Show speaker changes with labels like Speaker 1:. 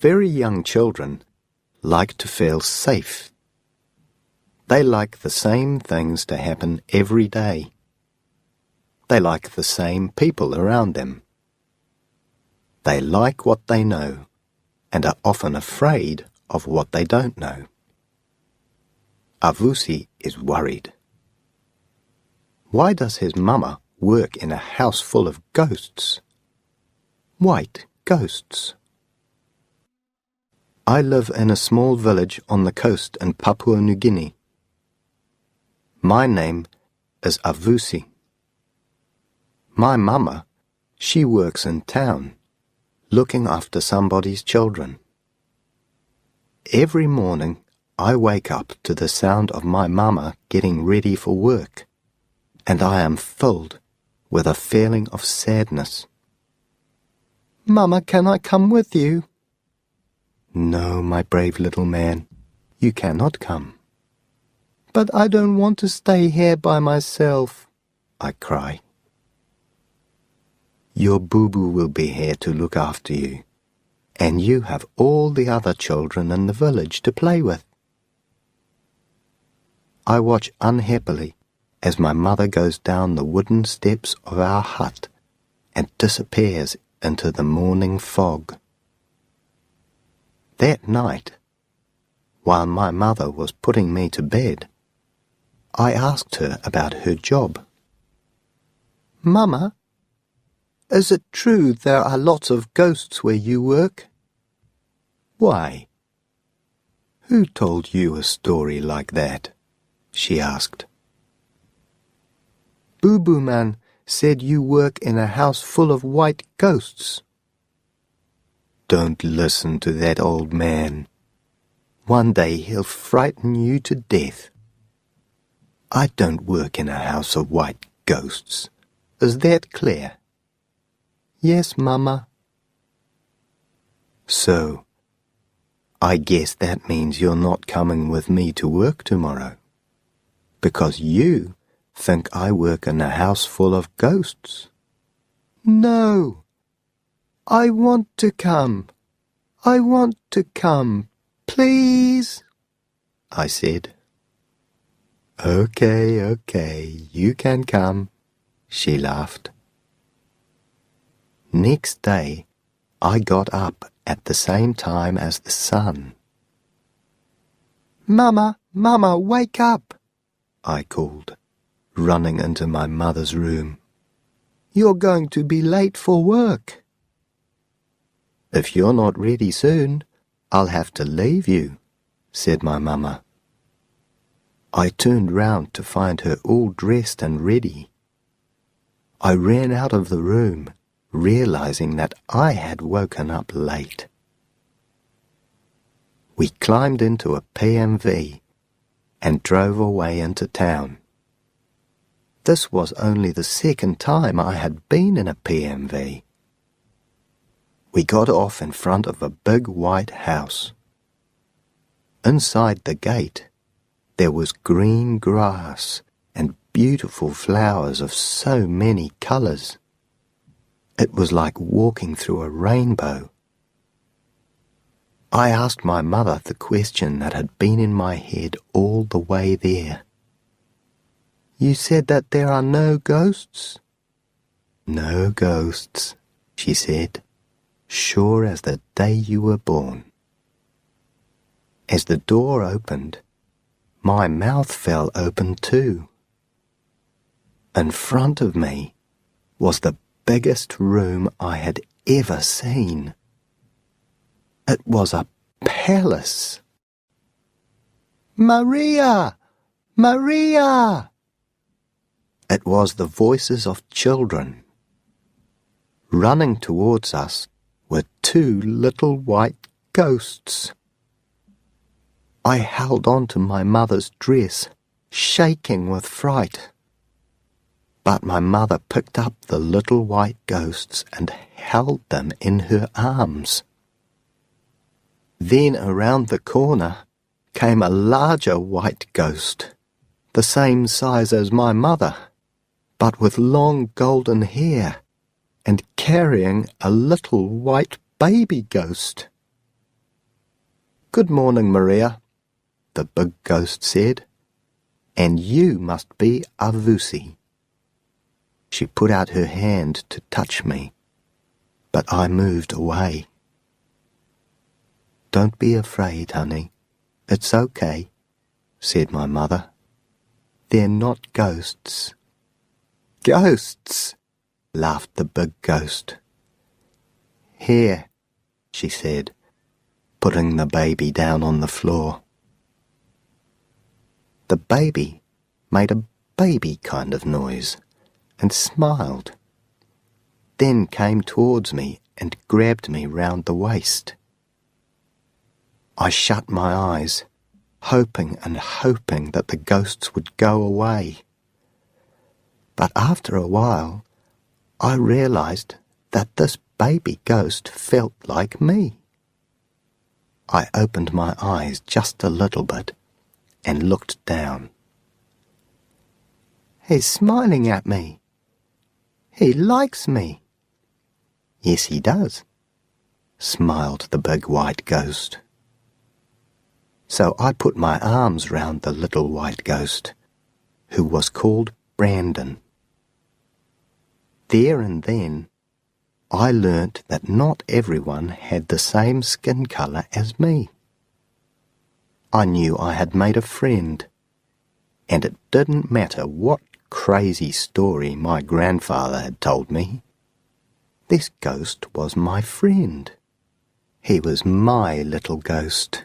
Speaker 1: Very young children like to feel safe. They like the same things to happen every day. They like the same people around them. They like what they know and are often afraid of what they don't know. Avusi is worried. Why does his mama work in a house full of ghosts? White ghosts. I live in a small village on the coast in Papua New Guinea. My name is Avusi. My mama, she works in town, looking after somebody's children. Every morning I wake up to the sound of my mama getting ready for work, and I am filled with a feeling of sadness. "Mama, can I come with you?" "No, my brave little man, you cannot come." "But I don't want to stay here by myself," I cry. "Your boo-boo will be here to look after you, and you have all the other children in the village to play with." I watch unhappily as my mother goes down the wooden steps of our hut and disappears into the morning fog. That night, while my mother was putting me to bed, I asked her about her job. "Mama, is it true there are lots of ghosts where you work?" "Why? Who told you a story like that?" she asked. "Boo-Boo Man said you work in a house full of white ghosts." "Don't listen to that old man. One day he'll frighten you to death. I don't work in a house of white ghosts. Is that clear?" "Yes, Mama." "So, I guess that means you're not coming with me to work tomorrow, because you think I work in a house full of ghosts." "No, I want to come. I want to come, please," I said. Okay, you can come," she laughed. Next day, I got up at the same time as the sun. "Mama, wake up," I called, running into my mother's room. "You're going to be late for work." "If you're not ready soon, I'll have to leave you," said my mama. I turned round to find her all dressed and ready. I ran out of the room, realizing that I had woken up late. We climbed into a PMV and drove away into town. This was only the second time I had been in a PMV. We got off in front of a big white house. Inside the gate, there was green grass and beautiful flowers of so many colours. It was like walking through a rainbow. I asked my mother the question that had been in my head all the way there. "You said that there are no ghosts?" "No ghosts," she said, "sure as the day you were born." As the door opened, my mouth fell open too. In front of me was the biggest room I had ever seen. It was a palace. "Maria! Maria!" It was the voices of children. Running towards us were two little white ghosts. I held on to my mother's dress, shaking with fright. But my mother picked up the little white ghosts and held them in her arms. Then around the corner came a larger white ghost, the same size as my mother, but with long golden hair and carrying a little white baby ghost. "Good morning, Maria," the big ghost said. "And you must be Avusi." She put out her hand to touch me, but I moved away. "Don't be afraid, honey. It's okay," said my mother. "They're not ghosts." "Ghosts!" laughed the big ghost. "Here," she said, putting the baby down on the floor. The baby made a baby kind of noise and smiled, then came towards me and grabbed me round the waist. I shut my eyes, hoping and hoping that the ghosts would go away. But after a while, I realized that this baby ghost felt like me. I opened my eyes just a little bit and looked down. "He's smiling at me. He likes me." "Yes, he does," smiled the big white ghost. So I put my arms round the little white ghost, who was called Brandon. There and then, I learnt that not everyone had the same skin colour as me. I knew I had made a friend, and it didn't matter what crazy story my grandfather had told me. This ghost was my friend. He was my little ghost.